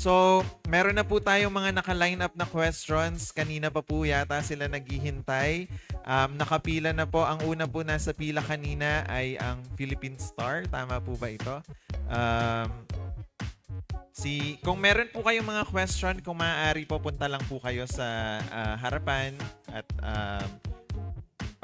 So, meron na po tayong mga naka-line up na questions. Kanina pa po yata sila naghihintay. Nakapila na po. Ang una po nasa pila kanina ay ang Philippine Star. Tama po ba ito? Kung meron po kayong mga question, kung maaari po, punta lang po kayo sa harapan at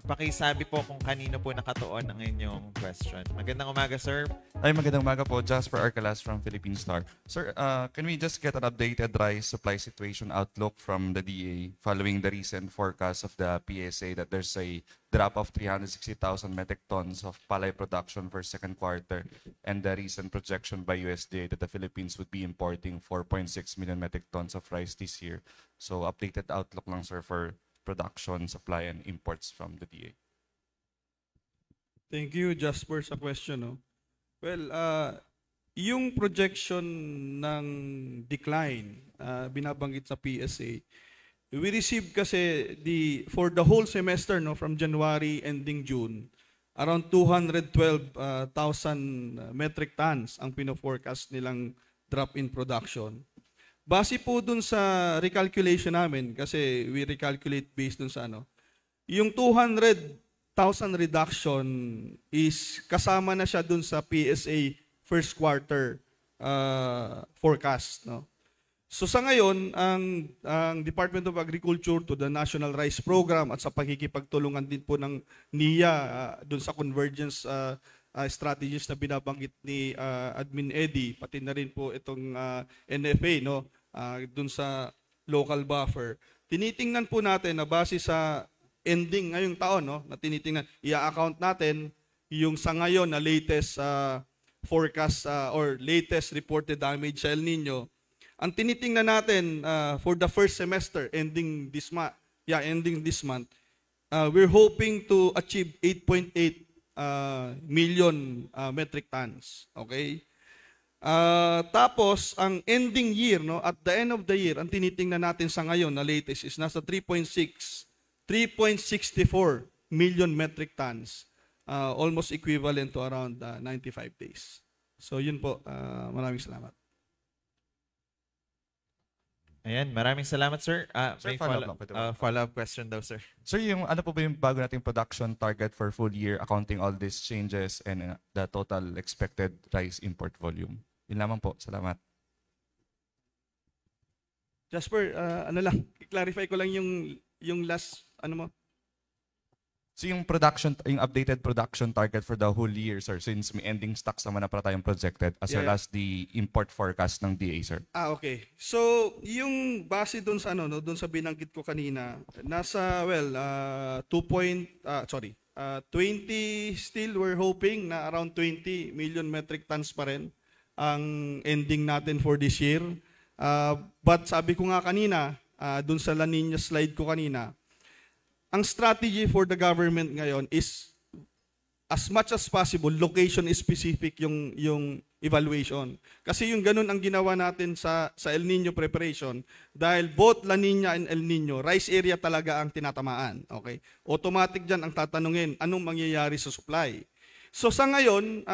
pakisabi po kung kanino po nakatuon ang inyong question. Magandang umaga, sir. Ay, magandang umaga po. Jasper Arcalas from Philippine Star. Sir, can we just get an updated rice supply situation outlook from the DA following the recent forecast of the PSA that there's a drop of 360,000 metric tons of palay production for second quarter and the recent projection by USDA that the Philippines would be importing 4.6 million metric tons of rice this year. So, updated outlook lang, sir, for production, supply, and imports from the DA. Thank you, Jasper, sa question. No? Well, yung projection ng decline binabanggit sa PSA, we received kasi for the whole semester, no, from January ending June, around 212,000 metric tons ang pino-forecast nilang drop in production. Base po dun sa recalculation namin, kasi we recalculate based dun sa yung 200,000 reduction is kasama na siya dun sa PSA first quarter forecast. No? So sa ngayon, ang Department of Agriculture to the National Rice Program at sa pagkikipagtulungan din po ng NIA dun sa convergence strategies na binabanggit ni Admin Eddie, pati na rin po itong NFA, no, dun sa local buffer. Tinitingnan po natin na base sa ending ngayong taon, no, na tinitingnan, i-account natin yung sa ngayon na latest forecast or latest reported damage sa El Nino. Ang tinitingnan natin for the first semester ending this month, we're hoping to achieve 8.8 million metric tons. Okay? Tapos, ang ending year, no, at the end of the year, ang tinitingnan natin sa ngayon na latest is nasa 3.64 million metric tons. Almost equivalent to around 95 days. So, yun po. Maraming salamat. Ayan, maraming salamat, sir. Sir, May follow-up question daw, sir. Sir, yung ano po ba yung bago nating production target for full year, accounting all these changes and the total expected rice import volume? Yun lamang po. Salamat. Jasper, i-clarify ko lang yung last, mo? So yung updated production target for the whole year, sir, since may ending stocks naman na para tayong projected, as well as the import forecast ng DA, sir. Okay. So, yung base doon sa doon sa binanggit ko kanina, nasa 20 still we're hoping na around 20 million metric tons pa rin ang ending natin for this year. But sabi ko nga kanina, doon sa La Nina slide ko kanina, ang strategy for the government ngayon is as much as possible, location specific yung evaluation. Kasi yung ganun ang ginawa natin sa El Nino preparation dahil both La Nina and El Nino, rice area talaga ang tinatamaan. Okay? Automatic dyan ang tatanungin, anong mangyayari sa supply? So sa ngayon,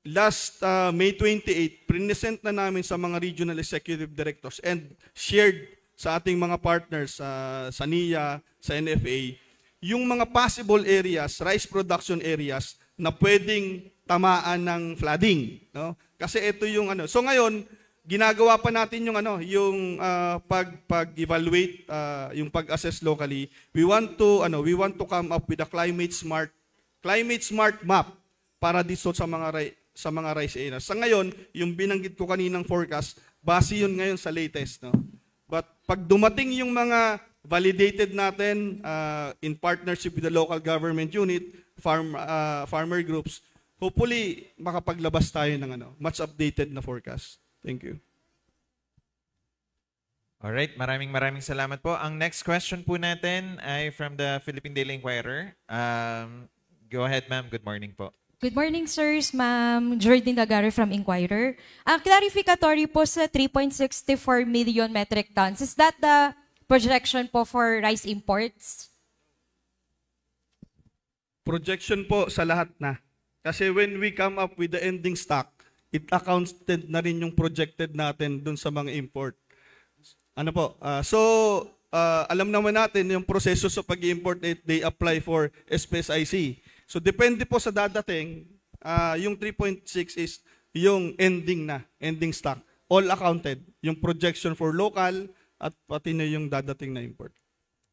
last May 28, present na namin sa mga regional executive directors and shared sa ating mga partners sa NIA, sa NFA, yung mga possible areas, rice production areas na pwedeng tamaan ng flooding, no? Kasi ito yung So ngayon, ginagawa pa natin yung yung pag-evaluate, yung pag-assess locally. We want to come up with a climate smart map para dito sa mga rice areas. Sa ngayon, yung binanggit ko kaninang forecast, base yun ngayon sa latest, no? But pag dumating yung mga validated natin in partnership with the local government unit, farmer groups, hopefully makapaglabas tayo ng much updated na forecast. Thank you. Alright, maraming salamat po. Ang next question po natin ay from the Philippine Daily Inquirer. Go ahead, ma'am. Good morning po. Good morning, sirs. Ma'am Jordan Dagaro from Inquirer. Clarificatory po sa 3.64 million metric tons. Is that the projection po for rice imports? Projection po sa lahat na. Kasi when we come up with the ending stock, it accounted na rin yung projected natin dun sa mga import. Ano po? Alam naman natin yung proseso sa pag-import, they apply for SPSIC. So depende po sa dadating, yung 3.6 is yung ending stock. All accounted. Yung projection for local at pati na yung dadating na import.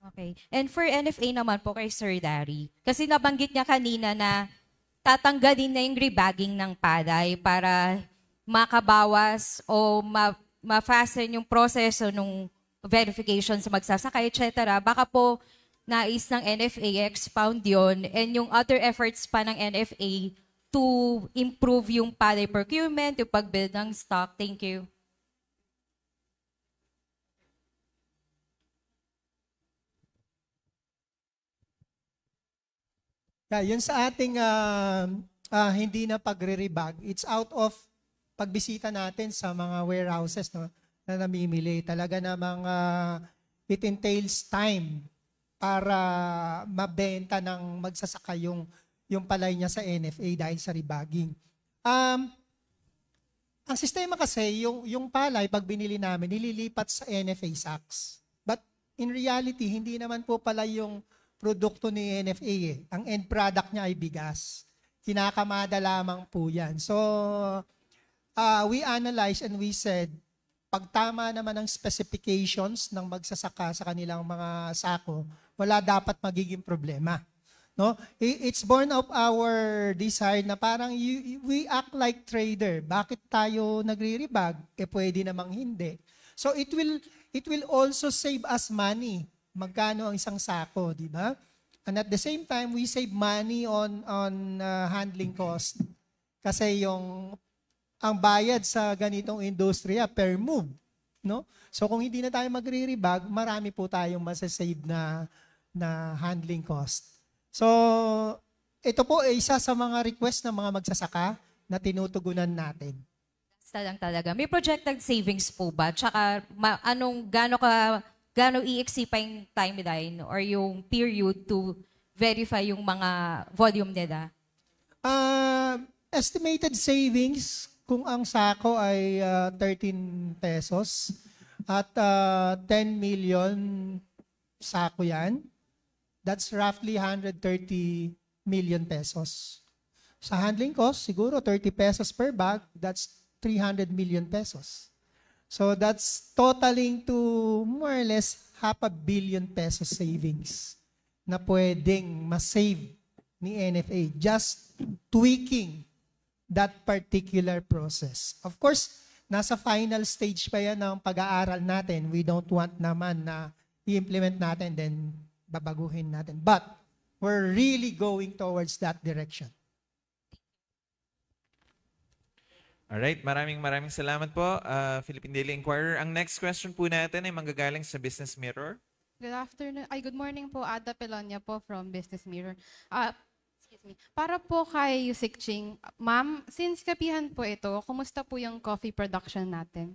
Okay. And for NFA naman po kay Sir Dari, kasi nabanggit niya kanina na tatanggalin na yung rebagging ng palay para makabawas o ma-fasten yung proseso ng verification sa magsasaka, etc. Baka po nais ng NFA expound yun and yung other efforts pa ng NFA to improve yung palay procurement, yung pag-build ng stock. Thank you. Yun sa ating hindi na pagre-rebag, it's out of pagbisita natin sa mga warehouses, no, na namimili. Talaga namang it entails time para mabenta ng magsasaka yung palay niya sa NFA dahil sa rebagging. Ang sistema kasi, yung palay, pag binili namin, nililipat sa NFA sacks. But in reality, hindi naman po pala yung produkto ni NFA eh. Ang end product niya ay bigas. Kinakamada lamang po yan. So, we analyzed and we said, pag tama naman ang specifications ng magsasaka sa kanilang mga sako, wala dapat magiging problema. No? It's born of our desire na parang we act like trader. Bakit tayo nagre-rebag? Pwede namang hindi. So, it will also save us money. Magkano ang isang sako, di ba? And at the same time, we save money on handling cost. Kasi ang bayad sa ganitong industriya per move, no? So kung hindi na tayo magre-rebag, marami po tayong masasave na handling cost. So ito po ay isa sa mga request ng mga magsasaka na tinutugunan natin. Basta lang talaga. May projected savings po ba? Tsaka gaano i-exceed pa yung timeline or yung period to verify yung mga volume nila? Estimated savings kung ang sako ay 13 pesos at 10 million sako yan, that's roughly 130 million pesos. Sa handling cost, siguro 30 pesos per bag, that's 300 million pesos. So that's totaling to more or less 500 million pesos savings na pwedeng ma-save ni NFA just tweaking that particular process. Of course, nasa final stage pa yan ng pag-aaral natin. We don't want naman na i-implement natin then babaguhin natin. But we're really going towards that direction. Alright, maraming salamat po, Philippine Daily Inquirer. Ang next question po natin ay manggagaling sa Business Mirror. Good afternoon. Good morning po. Ada Pelonia po from Business Mirror. Excuse me. Para po kay Yusik Ching, ma'am, since kapihan po ito, kumusta po yung coffee production natin?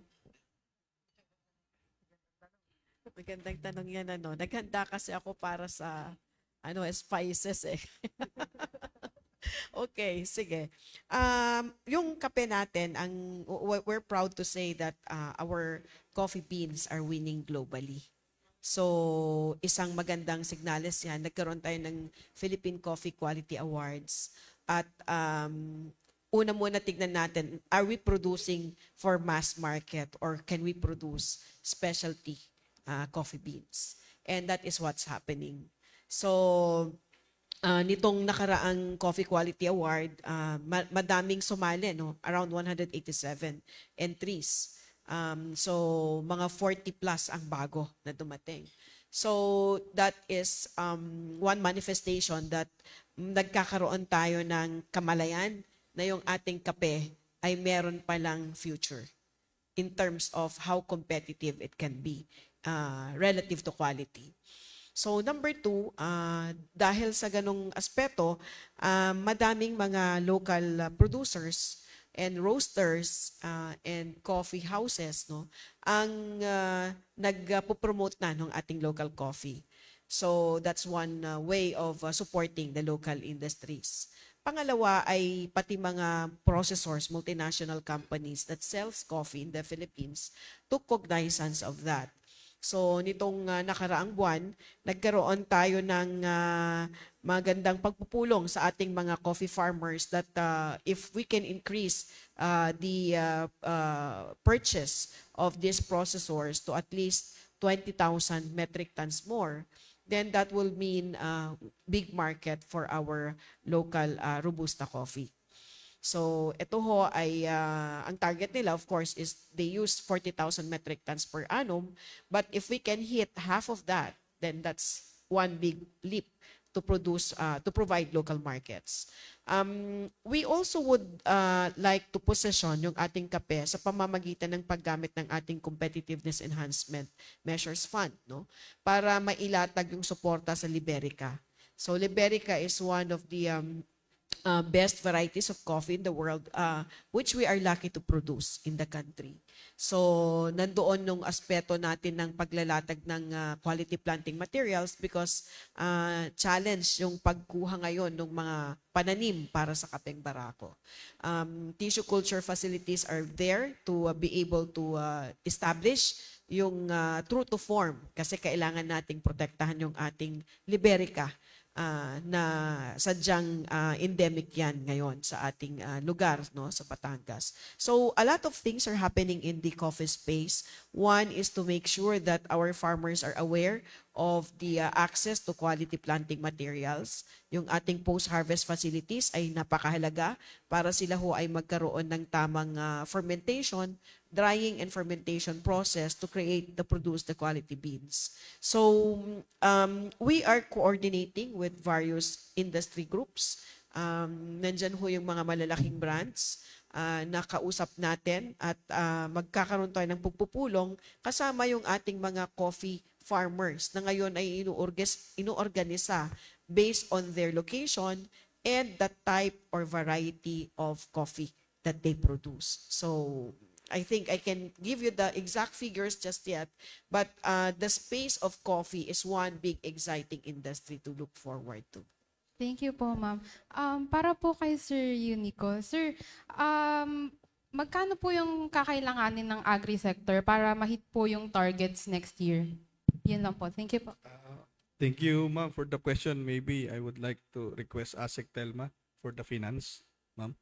Magandang tanong yan, ano. Naghanda kasi ako para sa spices eh. Okay, sige. Yung kape natin, we're proud to say that our coffee beans are winning globally. So, isang magandang signales yan. Nagkaroon tayo ng Philippine Coffee Quality Awards. At una muna tignan natin, are we producing for mass market or can we produce specialty coffee beans? And that is what's happening. So, nitong nakaraang Coffee Quality Award, madaming sumali, no? Around 187 entries. So, mga 40 plus ang bago na dumating. So, that is one manifestation that nagkakaroon tayo ng kamalayan na yung ating kape ay meron palang future in terms of how competitive it can be relative to quality. So number 2, dahil sa ganong aspeto, madaming mga local producers and roasters and coffee houses, no, ang nagpo-promote na ng ating local coffee. So that's one way of supporting the local industries. Pangalawa ay pati mga processors, multinational companies that sells coffee in the Philippines took cognizance of that. So nitong nakaraang buwan, nagkaroon tayo ng magandang pagpupulong sa ating mga coffee farmers that if we can increase the purchase of these processors to at least 20,000 metric tons more, then that will mean big market for our local Robusta coffee. So ito ho ay ang target nila of course is they use 40,000 metric tons per annum, but if we can hit half of that, then that's one big leap to provide local markets. We also would like to position yung ating kape sa pamamagitan ng paggamit ng ating Competitiveness Enhancement Measures Fund, no? Para mailatag yung suporta sa Liberica. So Liberica is one of the best varieties of coffee in the world, which we are lucky to produce in the country. So, nandoon nung aspeto natin ng paglalatag ng quality planting materials because challenge yung pagkuha ngayon ng mga pananim para sa kapeng barako. Tissue culture facilities are there to be able to establish yung true to form kasi kailangan nating protektahan yung ating Liberica na sadyang endemic yan ngayon sa ating lugar, no, sa Batangas. So a lot of things are happening in the coffee space. One is to make sure that our farmers are aware of the access to quality planting materials. Yung ating post-harvest facilities ay napakahalaga para sila ho ay magkaroon ng tamang fermentation, drying and fermentation process to create the quality beans. So we are coordinating with various industry groups. Nandyan ho yung mga malalaking brands na kausap natin at magkakaroon tayo ng pagpupulong kasama yung ating mga coffee farmers na ngayon ay inuorganisa based on their location and the type or variety of coffee that they produce. So I think I can give you the exact figures just yet, but the space of coffee is one big exciting industry to look forward to. Thank you po, ma'am. Para po kay Sir Unico. Sir, magkano po yung kakailanganin ng agri-sector para ma-hit po yung targets next year? Yun lang po. Thank you po. Thank you, ma'am, for the question. Maybe I would like to request ASEC Telma for the finance, ma'am.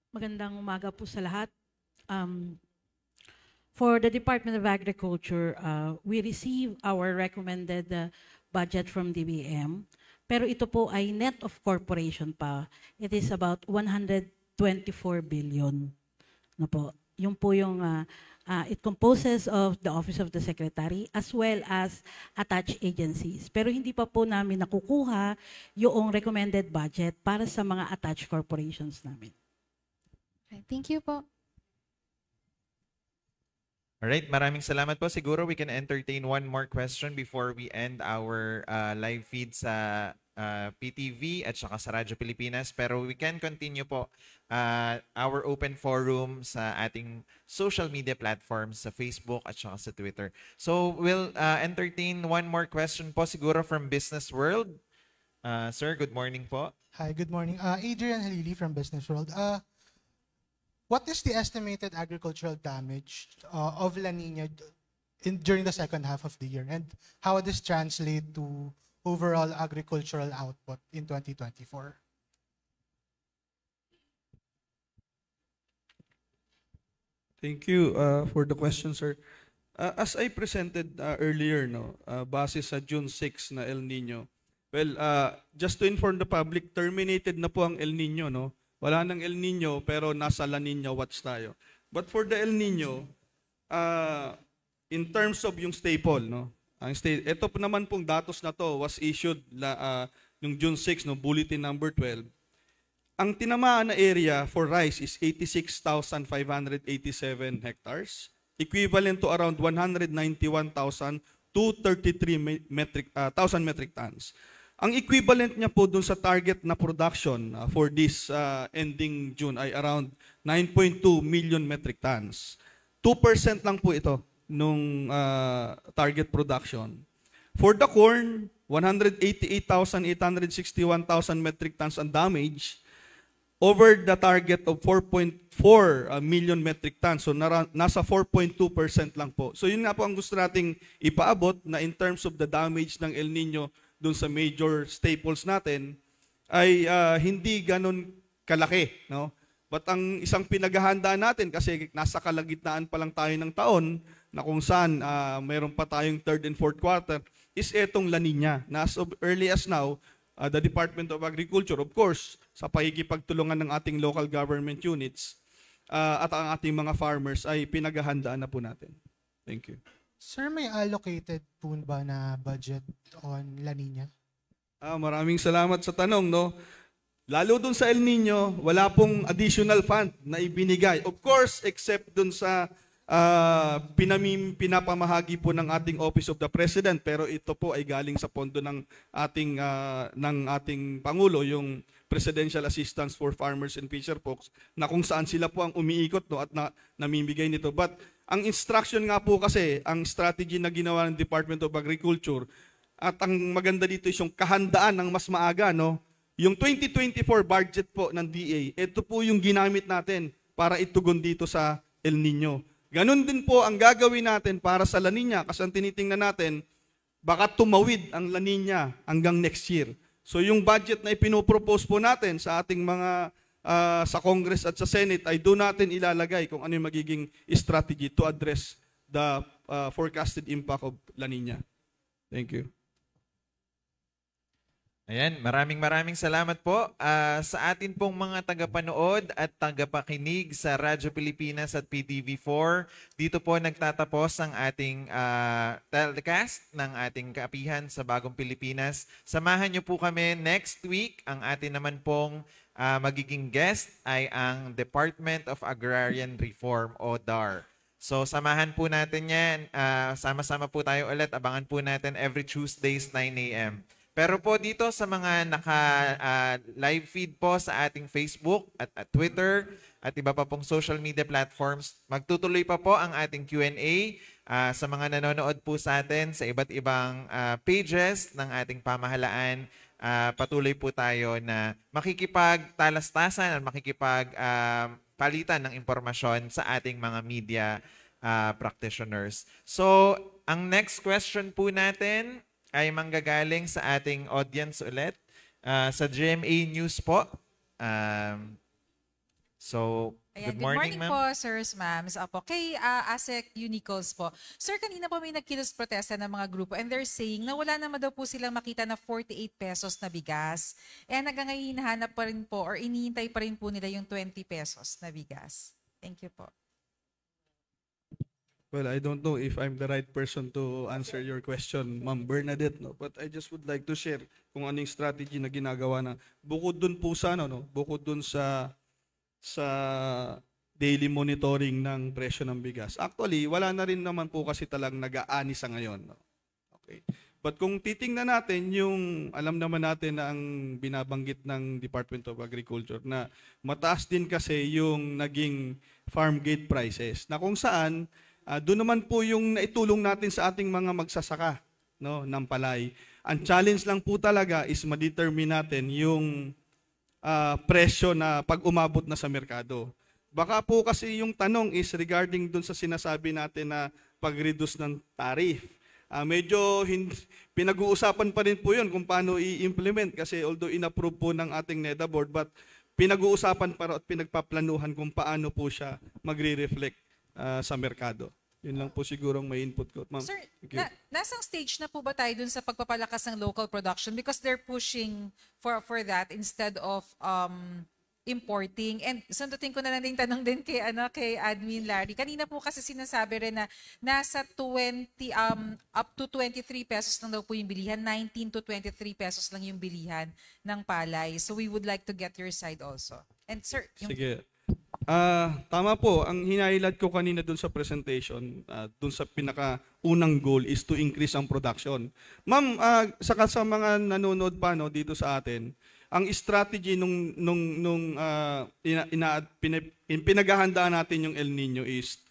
Magandang umaga po sa lahat. For the Department of Agriculture, we receive our recommended budget from DBM, pero ito po ay net of corporation pa. It is about 124 billion. No po. Yung po yung it composes of the Office of the Secretary as well as attached agencies. Pero hindi pa po namin nakukuha yung recommended budget para sa mga attached corporations namin. Okay, thank you po. Alright, maraming salamat po. Siguro we can entertain one more question before we end our live feed sa PTV at saka sa Radyo Pilipinas. Pero we can continue po our open forum sa ating social media platforms sa Facebook at saka sa Twitter. So we'll entertain one more question po siguro from Business World. Sir, good morning po. Hi, good morning. Adrian Halili from Business World. What is the estimated agricultural damage of La Nina during the second half of the year? And how would this translate to overall agricultural output in 2024? Thank you for the question, sir. As I presented earlier, no, base sa June 6 na El Nino, well, just to inform the public, terminated na po ang El Nino, no? Wala nang El Nino pero nasa La Nina watch tayo. But for the El Nino, in terms of yung staple, no? Ito po naman pong datos na to was issued yung June 6, no, bulletin number 12. Ang tinamaan na area for rice is 86,587 hectares, equivalent to around 191,233 thousand metric tons. Ang equivalent niya po dun sa target na production for this ending June ay around 9.2 million metric tons. 2% lang po ito nung target production. For the corn, 188,861,000 metric tons ang damage over the target of 4.4 million metric tons. So nasa 4.2% lang po. So yun nga po ang gusto nating ipaabot na in terms of the damage ng El Nino dun sa major staples natin ay hindi ganun kalaki, no? But ang isang pinaghahandaan natin, kasi nasa kalagitnaan pa lang tayo ng taon, na kung saan mayroon pa tayong third and fourth quarter, is etong La Nina. Na as of early as now, the Department of Agriculture, of course, sa pakikipagtulungan ng ating local government units at ang ating mga farmers, ay pinaghahandaan na po natin. Thank you. Sir, may allocated po ba na budget on La Nina? Maraming salamat sa tanong, no? Lalo dun sa El Nino, wala pong additional fund na ibinigay. Of course, except dun sa pinapamahagi po ng ating Office of the President, pero ito po ay galing sa pondo ng ating Pangulo, yung Presidential Assistance for Farmers and Fisherfolks, na kung saan sila po ang umiikot, no, at namimigay nito. But ang instruction nga po kasi, ang strategy na ginawa ng Department of Agriculture, at ang maganda dito is yung kahandaan ng mas maaga, no? Yung 2024 budget po ng DA, ito po yung ginamit natin para itugon dito sa El Nino. Ganon din po ang gagawin natin para sa La Nina, kasi ang tinitingnan natin, baka tumawid ang La Nina hanggang next year. So yung budget na ipinopropose po natin sa ating mga sa Congress at sa Senate ay doon natin ilalagay kung ano yung magiging strategy to address the forecasted impact of La Nina. Thank you. Ayan, maraming salamat po sa atin pong mga tagapanood at tagapakinig sa Radyo Pilipinas at PTV4. Dito po nagtatapos ang ating telecast ng ating kaapihan sa Bagong Pilipinas. Samahan niyo po kami next week. Ang atin naman pong magiging guest ay ang Department of Agrarian Reform o DAR. So samahan po natin yan. Sama-sama po tayo ulit. Abangan po natin every Tuesdays 9 a.m. Pero po dito sa mga naka-live feed po sa ating Facebook at Twitter at iba pa pong social media platforms, magtutuloy pa po ang ating Q&A sa mga nanonood po sa atin sa iba't ibang pages ng ating pamahalaan. Patuloy po tayo na makikipagtalastasan at makikipagpalitan ng impormasyon sa ating mga media practitioners. So, ang next question po natin ay manggagaling sa ating audience ulit sa GMA News po. Ayan, good morning, ma'am. po, sirs, ma'ams. Opo, kay ASEC Unicals po. Sir, kanina po may nagkilos protesta ng mga grupo and they're saying na wala naman daw po silang makita na 48 pesos na bigas. And hanggang ngayon hinahanap pa rin po or inihintay pa rin po nila yung 20 pesos na bigas. Thank you po. Well, I don't know if I'm the right person to answer your question, Ma'am Bernadette, no? But I just would like to share kung anong strategy na ginagawa na bukod dun po sa bukod dun sa daily monitoring ng presyo ng bigas. Actually, wala na rin naman po kasi talang nag-aani sa ngayon, no? Okay. But kung titingnan natin yung alam naman natin na ang binabanggit ng Department of Agriculture na mataas din kasi yung naging farm gate prices na kung saan doon naman po yung naitulong natin sa ating mga magsasaka, no, ng palay. Ang challenge lang po talaga is ma-determine natin yung presyo na pag umabot na sa merkado. Baka po kasi yung tanong is regarding dun sa sinasabi natin na pag-reduce ng tariff. Medyo pinag-uusapan pa rin po yun kung paano i-implement kasi although in-approve po ng ating NEDA board, but pinag-uusapan pa at pinagpaplanuhan kung paano po siya magre-reflect sa merkado. Yun lang po sigurong may input ko. Ma'am, Sir, nasang stage na po ba tayo dun sa pagpapalakas ng local production because they're pushing for that instead of importing? And sundutin ko na lang yung tanong din kay Admin Larry. Kanina po kasi sinasabi rin na nasa 20 up to 23 pesos lang daw po yung bilihan, 19 to 23 pesos lang yung bilihan ng palay. So we would like to get your side also. And sir, sige. Tama po. Ang hinighlight ko kanina dun sa presentation, dun sa pinakaunang goal is to increase ang production. Ma'am, saka sa mga nanonood pa dito sa atin, ang strategy nung pinaghahandaan natin yung El Nino is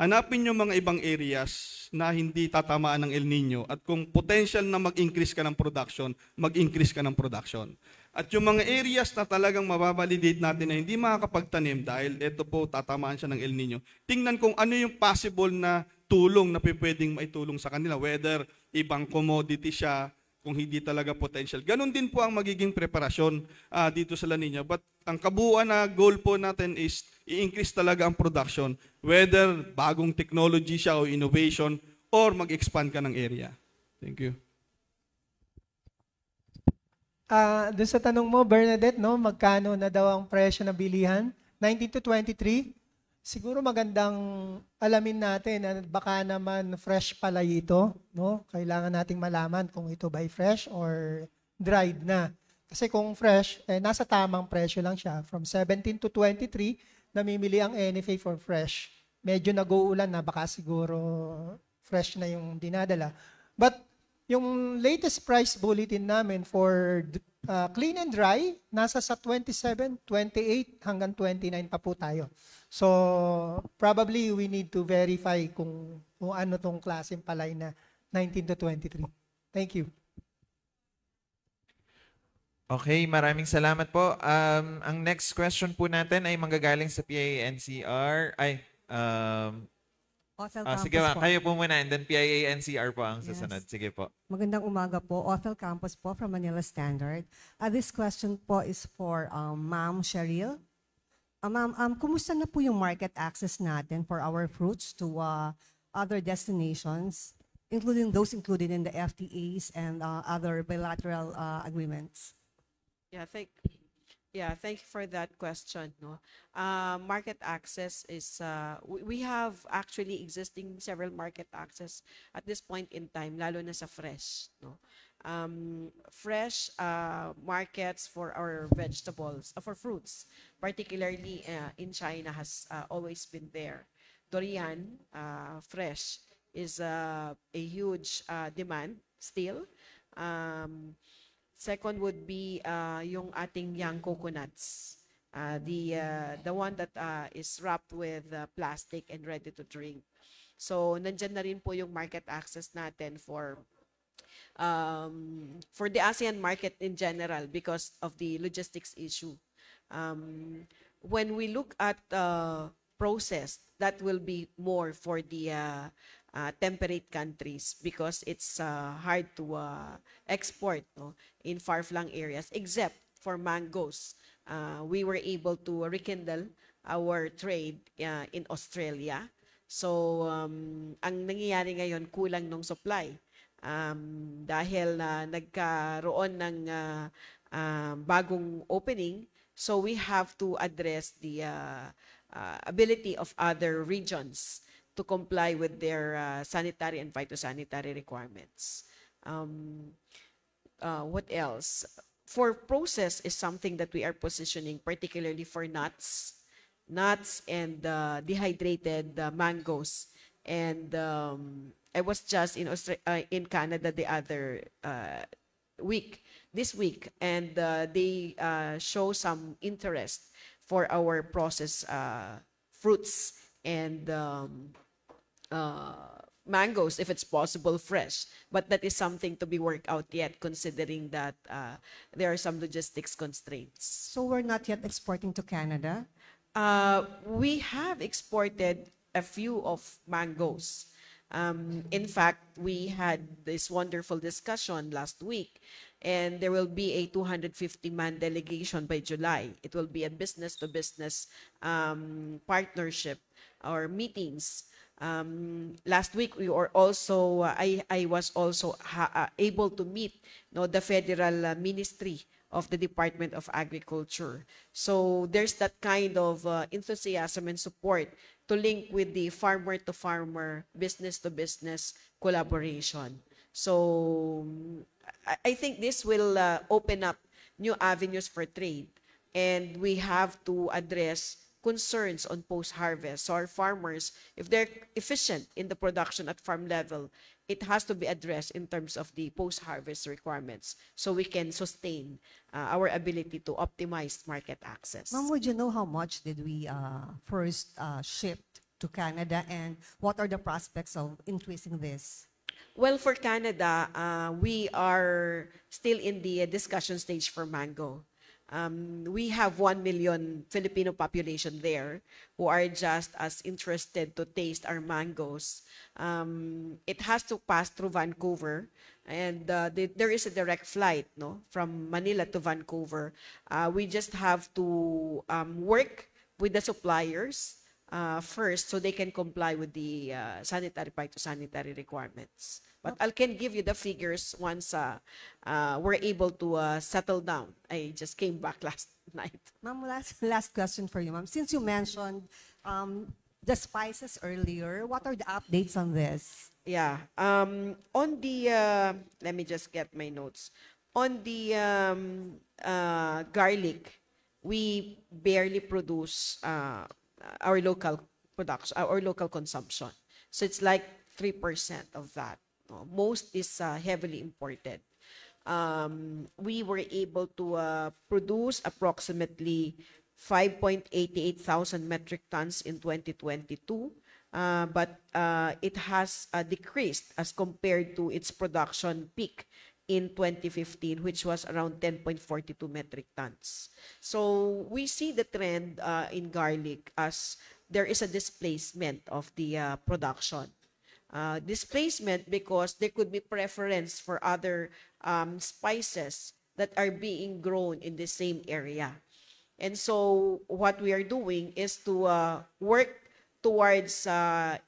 hanapin nyo mga ibang areas na hindi tatamaan ng El Nino at kung potential na mag-increase ka ng production, mag-increase ka ng production. At yung mga areas na talagang mababalidate natin na hindi makakapagtanim dahil ito po tatamaan siya ng El Nino, tingnan kung ano yung possible na tulong na pwedeng maitulong sa kanila, whether ibang commodity siya, kung hindi talaga potential. Ganon din po ang magiging preparasyon dito sa La Nina. But ang kabuuan na goal po natin is i-increase talaga ang production, whether bagong technology siya o innovation, or mag-expand ka ng area. Thank you. Doon sa tanong mo, Bernadette, no, magkano na daw ang presyo ng bilihan? 19 to 23? Siguro magandang alamin natin na baka naman fresh pala ito, no? Kailangan nating malaman kung ito ba ay fresh or dried na. Kasi kung fresh, nasa tamang presyo lang siya. From 17 to 23, namimili ang NFA for fresh. Medyo nag-uulan na, baka siguro fresh na yung dinadala. But yung latest price bulletin namin for clean and dry, nasa sa 27, 28 hanggang 29 pa po tayo. So, probably we need to verify kung ano tong klaseng palay na 19 to 23. Thank you. Okay, maraming salamat po. Ang next question po natin ay manggagaling sa PIA-NCR. Sige ba, kayo po muna and then PIA-NCR po ang susunod. Sige po. Magandang umaga po. Othel Campos po from Manila Standard. This question po is for Ma'am Cheryl. Ma'am, kumusta na po yung market access natin for our fruits to other destinations, including those included in the FTAs and other bilateral agreements? Thank you for that question. No, market access is we have actually existing several market access at this point in time, lalo na sa fresh. No, fresh markets for our vegetables, for fruits, particularly in China, has always been there. Durian, fresh, is a huge demand still. Second would be yung ating young coconuts, the one that is wrapped with plastic and ready to drink. So nandyan na rin po yung market access natin for the ASEAN market in general because of the logistics issue. When we look at processed, that will be more for the temperate countries because it's hard to export, no, in far-flung areas, except for mangoes. We were able to rekindle our trade in Australia. So, ang nangyayari ngayon, kulang ng supply. Dahil nagkaroon ng bagong opening, so we have to address the ability of other regions to comply with their sanitary and phytosanitary requirements. What else? For process is something that we are positioning, particularly for nuts and dehydrated mangoes. And I was just in Canada the other this week, and they show some interest for our processed fruits and mangoes, if it's possible, fresh. But that is something to be worked out yet, considering that there are some logistics constraints. So we're not yet exporting to Canada? We have exported a few of mangoes. In fact, we had this wonderful discussion last week, and there will be a 250-man delegation by July. It will be a business-to-business partnership or meetings. Last week, we were also, I was also able to meet, the Federal Ministry of the Department of Agriculture. So there's that kind of enthusiasm and support to link with the farmer-to-farmer, business-to-business collaboration. So I think this will open up new avenues for trade, and we have to address concerns on post-harvest. So our farmers, if they're efficient in the production at farm level, it has to be addressed in terms of the post-harvest requirements so we can sustain our ability to optimize market access. Ma'am, would you know how much did we first ship to Canada, and what are the prospects of increasing this? Well, for Canada, we are still in the discussion stage for mango. We have 1 million Filipino population there who are just as interested to taste our mangoes. It has to pass through Vancouver, and there is a direct flight, no, from Manila to Vancouver. We just have to work with the suppliers first so they can comply with the sanitary phytosanitary requirements. But I can give you the figures once we're able to settle down. I just came back last night. Ma'am, last question for you, ma'am. Since you mentioned the spices earlier, what are the updates on this? Yeah. On the, let me just get my notes. On the garlic, we barely produce our local production, our local consumption. So it's like 3% of that. Most is heavily imported. We were able to produce approximately 5.88 thousand metric tons in 2022, but it has decreased as compared to its production peak in 2015, which was around 10.42 metric tons. So we see the trend in garlic as there is a displacement of the production. Displacement because there could be preference for other spices that are being grown in the same area. And so what we are doing is to work towards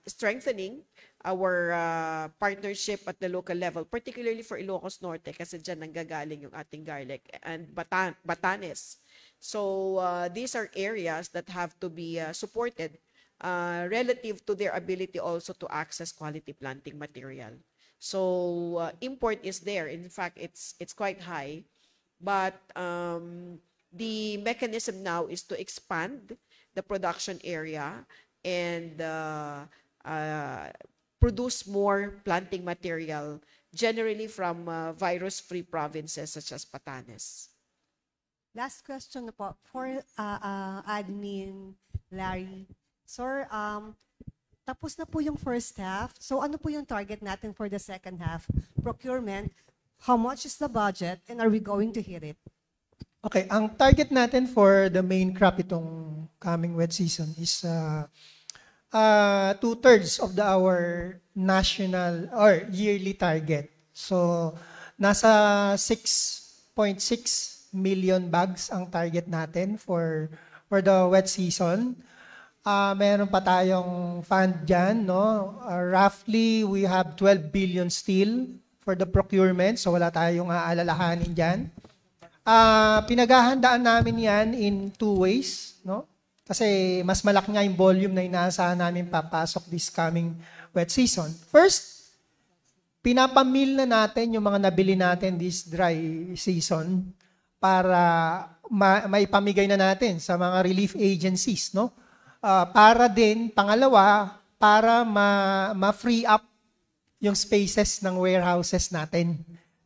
strengthening our partnership at the local level, particularly for Ilocos Norte kasi dyan nanggagaling yung ating garlic, and Batanes. So these are areas that have to be supported relative to their ability also to access quality planting material. So import is there. In fact, it's quite high. But the mechanism now is to expand the production area and produce more planting material, generally from virus-free provinces such as Batanes. Last question po for Admin Larry. Sir, tapos na po yung first half. So ano po yung target natin for the second half? Procurement, how much is the budget, and are we going to hit it? Okay, ang target natin for the main crop itong coming wet season is 2/3 of our national or yearly target. So nasa 6.6 million bags ang target natin for the wet season. Meron pa tayong fund dyan, no? Roughly, we have 12 billion still for the procurement, so wala tayong aalalahanin dyan. Pinaghahandaan namin yan in 2 ways, no? Kasi mas malaki nga yung volume na inaasahan namin papasok this coming wet season. First, pinapamil na natin yung mga nabili natin this dry season para maipamigay na natin sa mga relief agencies, no? Para din, pangalawa, para ma-free up yung spaces ng warehouses natin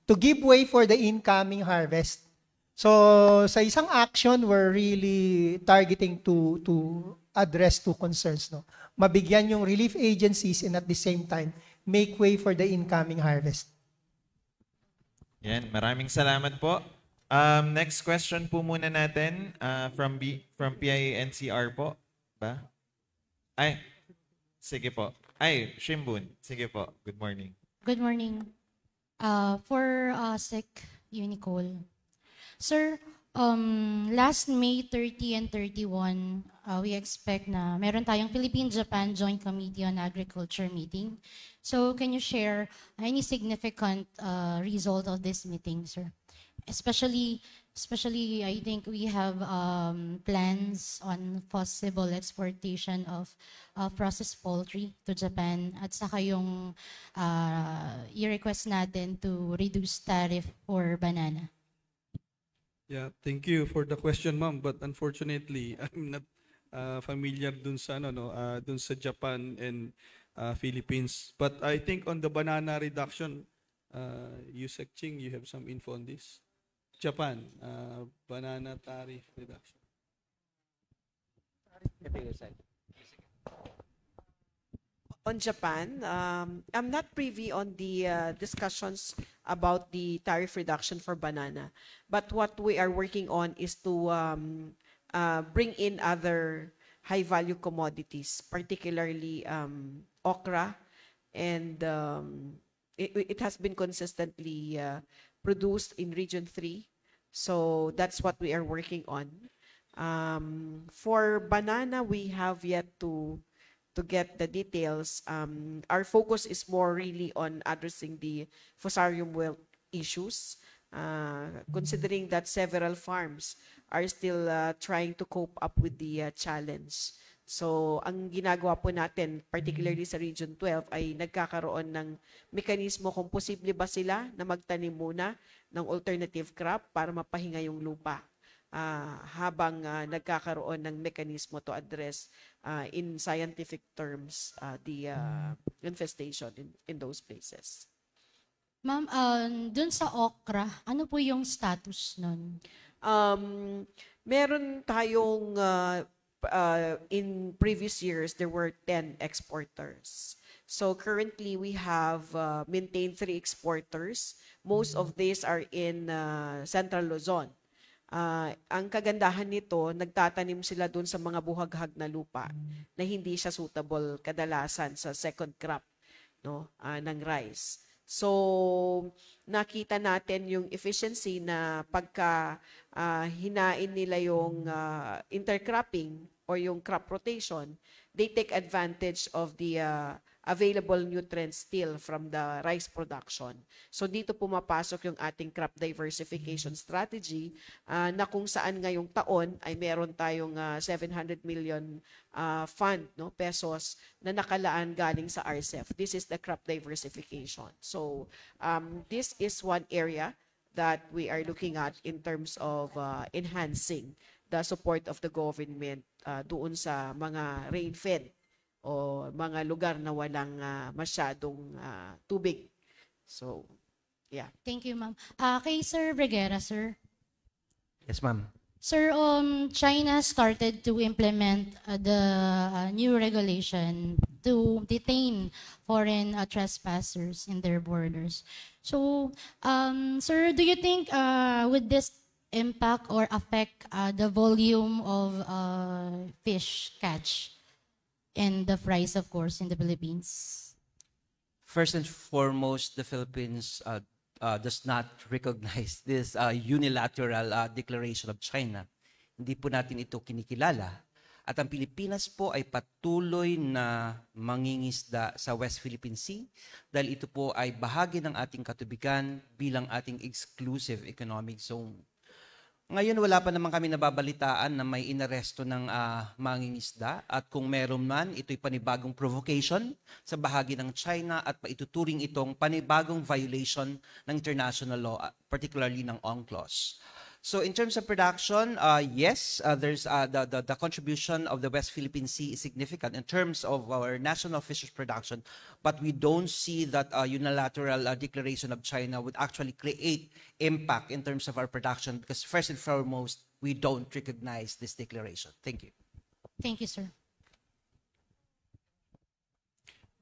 to give way for the incoming harvest. So, sa isang action, we're really targeting to address 2 concerns. No? Mabigyan yung relief agencies and at the same time, make way for the incoming harvest. Yan, maraming salamat po. Next question po muna natin from PIA-NCR po. Ba? Ay, sige po. Ay, Shimbun. Sige po. Good morning. Good morning. For SEC Unicol. Sir, last May 30 and 31, we expect na meron tayong Philippine-Japan Joint Committee on Agriculture meeting. So, can you share any significant result of this meeting, sir? Especially, I think we have plans on possible exportation of processed poultry to Japan, at saka yung i-request natin to reduce tariff for banana. Yeah, thank you for the question, ma'am. But unfortunately, I'm not familiar dun sa dun sa Japan and Philippines. But I think on the banana reduction, Yusek Ching, you have some info on this. Japan, banana tariff reduction. On Japan, I'm not privy on the discussions about the tariff reduction for banana. But what we are working on is to bring in other high-value commodities, particularly okra, and it has been consistently produced in Region 3. So that's what we are working on. For banana, we have yet to get the details. Our focus is more really on addressing the fusarium wilt issues, considering that several farms are still trying to cope up with the challenge. So, ang ginagawa po natin, particularly sa Region 12, ay nagkakaroon ng mekanismo kung posible ba sila na magtanim muna ng alternative crop para mapahinga yung lupa. Habang nagkakaroon ng mekanismo to address in scientific terms the infestation in those places. Ma'am, dun sa okra, ano po yung status nun? Meron tayong, in previous years, there were 10 exporters. So currently, we have maintained 3 exporters. Most of these are in Central Luzon. Ang kagandahan nito, nagtatanim sila dun sa mga buhaghag na lupa na hindi siya suitable kadalasan sa second crop, no, ng rice. So, nakita natin yung efficiency na pagka hinain nila yung intercropping or yung crop rotation, they take advantage of the available nutrients still from the rice production. So dito pumapasok yung ating crop diversification strategy na kung saan ngayong taon ay meron tayong 700 million fund, no, pesos na nakalaan galing sa RCEP. This is the crop diversification. So this is one area that we are looking at in terms of enhancing the support of the government doon sa mga rain-fed o mga lugar na walang masyadong tubig. So, yeah. Thank you, ma'am. Kay Sir Breguera, sir. Yes, ma'am. Sir, China started to implement the new regulation to detain foreign trespassers in their borders. So, sir, do you think would this impact or affect the volume of fish catch and the price, of course, in the Philippines? First and foremost, the Philippines does not recognize this unilateral declaration of China. Hindi po natin ito kinikilala. At ang Pilipinas po ay patuloy na mangingisda sa West Philippine Sea dahil ito po ay bahagi ng ating katubigan bilang ating exclusive economic zone. Ngayon, wala pa naman kami nababalitaan na may inaresto ng mangingisda at kung meron man, ito'y panibagong provocation sa bahagi ng China at maituturing itong panibagong violation ng international law, particularly ng UNCLOS. So in terms of production, yes, there's the contribution of the West Philippine Sea is significant in terms of our national fisheries production, but we don't see that unilateral declaration of China would actually create impact in terms of our production because first and foremost, we don't recognize this declaration. Thank you. Thank you, sir.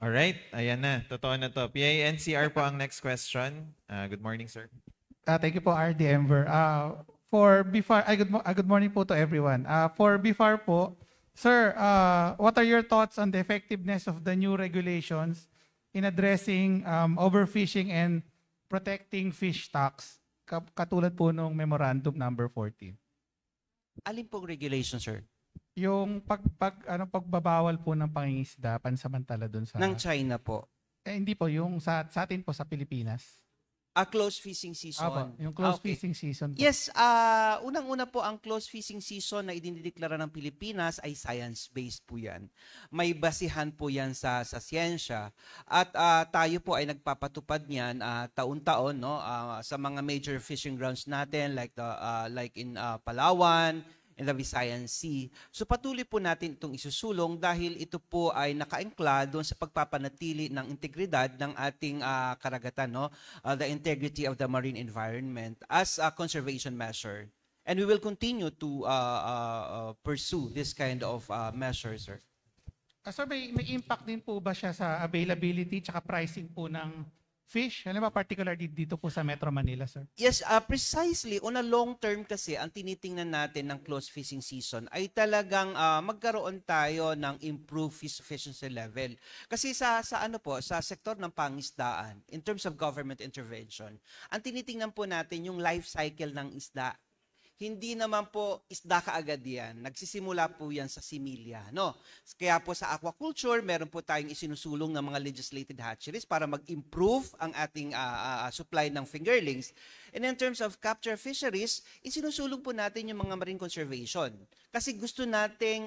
All right, ayan na. Totoo na to. PINCR po ang next question. Good morning, sir. Thank you po, RD Enver. Good morning po to everyone. For BIFAR po, sir, what are your thoughts on the effectiveness of the new regulations in addressing overfishing and protecting fish stocks, katulad po nung memorandum number 14? Alin pong regulation, sir? Yung pagbabawal po ng pangingisda pansamantala doon sa ng China po. Hindi po, yung sa atin po sa Pilipinas. Closed fishing season. Yung closed fishing season po. Yes, unang-una po ang closed fishing season na idinideklara ng Pilipinas ay science-based po yan. May basihan po yan sa siyensya. At tayo po ay nagpapatupad niyan taon-taon, no, sa mga major fishing grounds natin like in Palawan, in the Visayan Sea. So patuloy po natin itong isusulong dahil ito po ay nakaengkla doon sa pagpapanatili ng integridad ng ating karagatan, no? The integrity of the marine environment as a conservation measure. And we will continue to pursue this kind of measures, sir. Sir, may impact din po ba siya sa availability tsaka pricing po ng fish? Ano ba particularly dito po sa Metro Manila, sir? Yes, precisely. On a long term kasi, ang tinitingnan natin ng close fishing season ay talagang magkaroon tayo ng improved fish efficiency level. Kasi sa ano po, sa sektor ng pangisdaan, in terms of government intervention, ang tinitingnan po natin yung life cycle ng isda. Hindi naman po isda kaagad yan. Nagsisimula po yan sa similya. No? Kaya po sa aquaculture, meron po tayong isinusulong ng mga legislated hatcheries para mag-improve ang ating supply ng fingerlings. And in terms of capture fisheries, isinusulong po natin yung mga marine conservation. Kasi gusto nating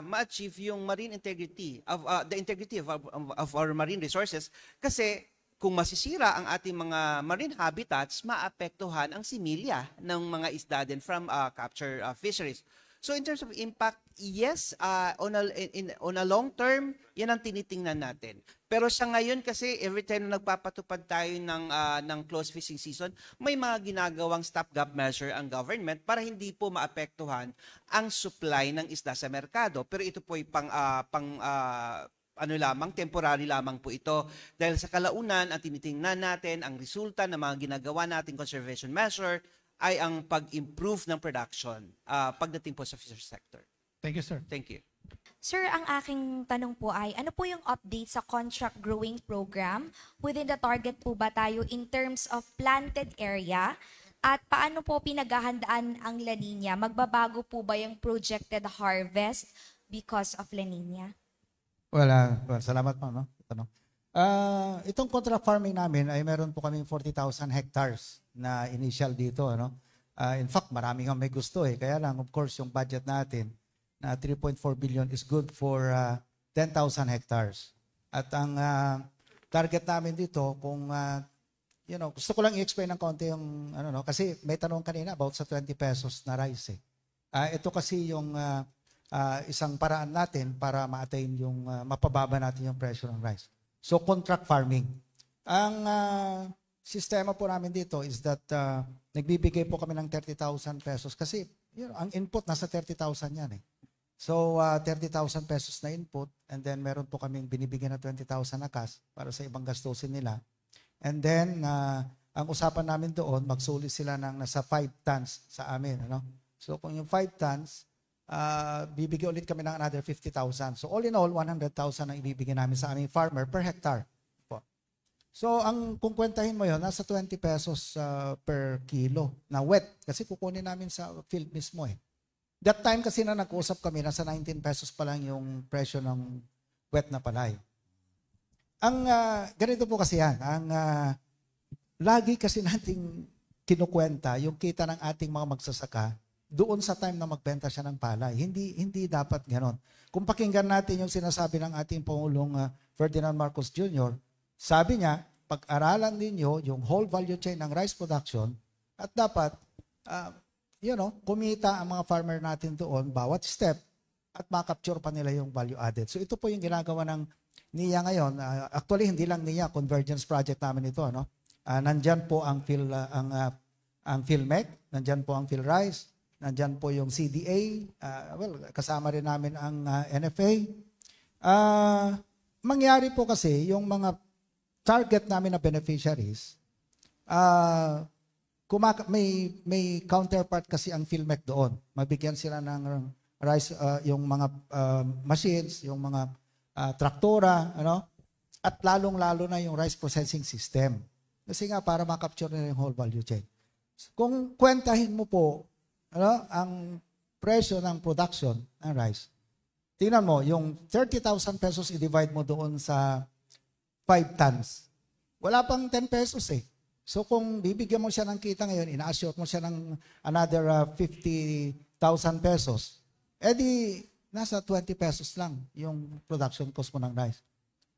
ma-achieve yung marine integrity, the integrity of our marine resources. Kasi kung masisira ang ating mga marine habitats, maapektuhan ang similya ng mga isda din from capture fisheries. So in terms of impact, yes, on a long term, yan ang tinitingnan natin. Pero sa ngayon kasi, every time na nagpapatupad tayo ng close fishing season, may mga ginagawang stopgap measure ang government para hindi po maapektuhan ang supply ng isda sa merkado. Pero ito po ay temporary lamang po ito. Dahil sa kalaunan, ang tinitingnan natin, ang resulta ng mga ginagawa nating conservation measure ay ang pag-improve ng production pagdating po sa fishery sector. Thank you, sir. Thank you. Sir, ang aking tanong po ay, ano po yung update sa contract growing program? Within the target po ba tayo in terms of planted area? At paano po pinaghahandaan ang La Nina? Magbabago po ba yung projected harvest because of La Nina? Well, salamat po. No? Itong contract farming namin ay meron po kaming 40,000 hectares na initial dito. Ano? In fact, marami nga may gusto eh. Kaya lang, of course, yung budget natin na 3.4 billion is good for 10,000 hectares. At ang target namin dito, kung gusto ko lang i-explain ng konti yung kasi may tanong kanina about sa 20 pesos na rice eh. Ito kasi yung isang paraan natin para ma-attain yung mapababa natin yung presyo ng rice. So contract farming. Ang sistema po namin dito is that nagbibigay po kami ng 30,000 pesos kasi ang input nasa 30,000 yan eh. So 30,000 pesos na input and then meron po kaming binibigyan na 20,000 na cash para sa ibang gastusin nila. And then ang usapan namin doon, magsuli sila ng nasa 5 tons sa amin. Ano? So kung yung 5 tons, bibigyan ulit kami ng another 50,000. So all in all, 100,000 ang ibibigyan namin sa aming farmer per hectare. Po. So kung kwentahin mo yun, nasa 20 pesos per kilo na wet. Kasi kukunin namin sa field mismo eh. That time kasi na nag-usap kami, nasa 19 pesos pa lang yung presyo ng wet na palay. Ganito po kasi yan. Lagi kasi nating kinukwenta yung kita ng ating mga magsasaka doon sa time na magbenta siya ng palay. Hindi dapat ganon. Kung pakinggan natin yung sinasabi ng ating Pangulong Ferdinand Marcos Jr., sabi niya, pag-aralan ninyo yung whole value chain ng rice production at dapat, kumita ang mga farmer natin doon bawat step at makapture pa nila yung value added. So ito po yung ginagawa ng NIA ngayon. Actually, hindi lang NIA, convergence project namin ito. Nandyan po ang PhilMec, nandyan po ang PhilRice, nandyan po yung CDA, kasama rin namin ang NFA. Mangyari po kasi yung mga target namin na beneficiaries, may counterpart kasi ang PhilMec doon. Mabigyan sila ng rice, yung mga machines, yung mga traktora, at lalong-lalo na yung rice processing system. Kasi nga para makapture nila yung whole value chain. Kung kwentahin mo po, ang presyo ng production ng rice. Tingnan mo, yung 30,000 pesos i-divide mo doon sa 5 tons. Wala pang 10 pesos eh. So kung bibigyan mo siya ng kita ngayon, ina-assure mo siya ng another 50,000 pesos, edi nasa 20 pesos lang yung production cost mo ng rice.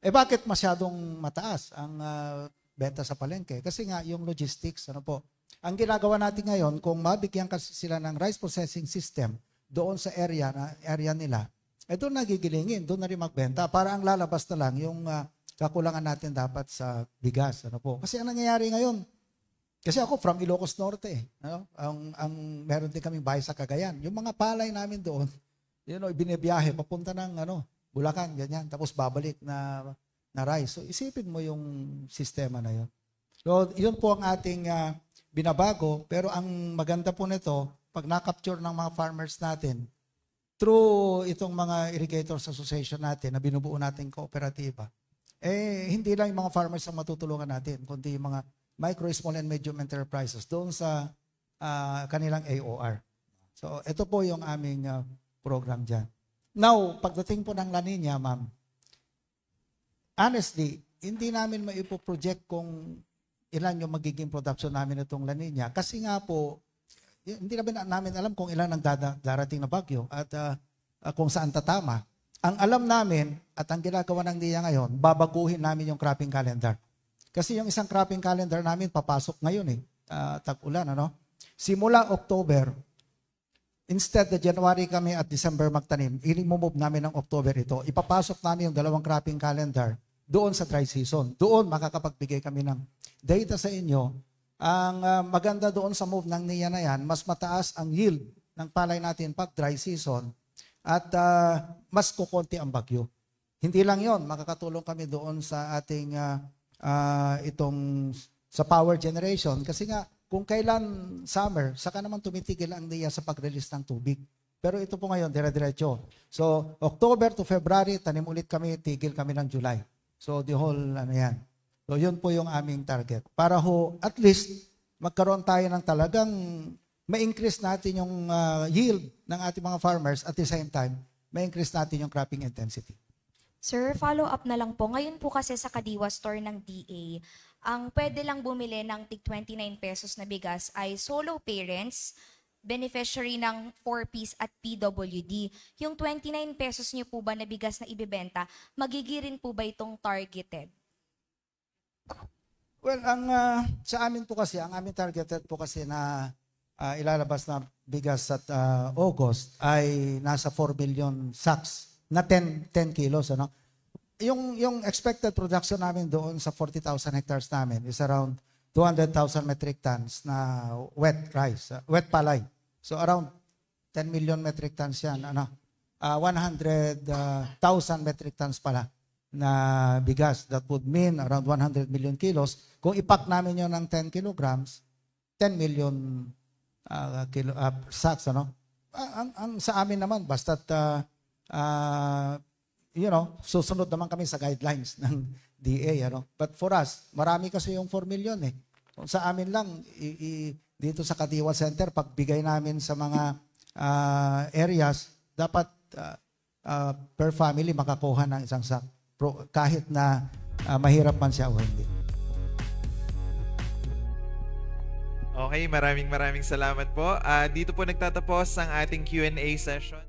Bakit masyadong mataas ang benta sa palengke? Kasi nga yung logistics, ang ginagawa natin ngayon, kung mabigyan kasi sila ng rice processing system doon sa area nila, doon nagigilingin, doon na rin magbenta. Para ang lalabas na lang yung kakulangan natin dapat sa bigas. Kasi ang nangyayari ngayon, kasi ako from Ilocos Norte, meron din kaming bahay sa Cagayan. Yung mga palay namin doon, binibiyahe, papunta ng Bulacan, ganyan. Tapos babalik na rice. So isipin mo yung sistema na yun. So yun po ang ating binabago. Pero ang maganda po nito, pag na-capture ng mga farmers natin, through itong mga irrigators association natin na binubuo natin kooperatiba, hindi lang yung mga farmers ang matutulungan natin, kundi yung mga micro, small, and medium enterprises doon sa kanilang AOR. So ito po yung aming program dyan. Now, pagdating po ng La Nina, ma'am, honestly, hindi namin maipoproject kung ilan yung magiging production namin itong La Nina. Kasi nga po, hindi namin alam kung ilan ang darating na bagyo at kung saan tatama. Ang alam namin at ang ginagawa ng NIA ngayon, babaguhin namin yung cropping calendar. Kasi yung isang cropping calendar namin papasok ngayon tag-ulan, ano? Simula October, instead na January kami at December magtanim, i-remove namin ng October ito. Ipapasok namin yung 2 cropping calendar doon sa dry season. Doon makakapagbigay kami ng data sa inyo. Ang maganda doon sa move ng NIA na yan, mas mataas ang yield ng palay natin pag dry season at mas kukonti ang bagyo. Hindi lang yon, makakatulong kami doon sa ating sa power generation kasi nga kung kailan summer, saka naman tumitigil ang NIA sa pag-release ng tubig. Pero ito po ngayon, dire-diretso. So, October to February, tanim ulit kami, tigil kami ng July. So, the whole, yan. So, yun po yung aming target. Para at least, magkaroon tayo ng talagang ma-increase natin yung yield ng ating mga farmers at the same time, ma-increase natin yung cropping intensity. Sir, follow up na lang po. Ngayon po kasi sa Kadiwa store ng DA, ang pwede lang bumili ng tig 29 pesos na bigas ay solo parents, beneficiary ng 4Ps at PWD. Yung 29 pesos niyo po ba na bigas na ibibenta, magigirin po ba itong targeted? Well, sa amin po kasi, ang aming targeted po kasi na ilalabas na bigas at August ay nasa 4 million sacks na 10 kilos. Ano? Yung expected production namin doon sa 40,000 hectares namin is around 200,000 metric tons na wet rice, wet palay. So around 10 million metric tons yan. 100,000 metric tons pala na bigas. That would mean around 100 million kilos. Kung ipak namin yun ng 10 kilograms, 10 million sacks. Ano? Sa amin naman, basta't susunod naman kami sa guidelines ng DA. Ano? But for us, marami kasi yung 4 million eh. Sa amin lang, dito sa Kadiwa Center, pagbigay namin sa mga areas, dapat per family makakuha ng isang sack. Kahit na mahirap man siya o hindi. Okay, maraming salamat po. Dito po nagtatapos ang ating Q&A session.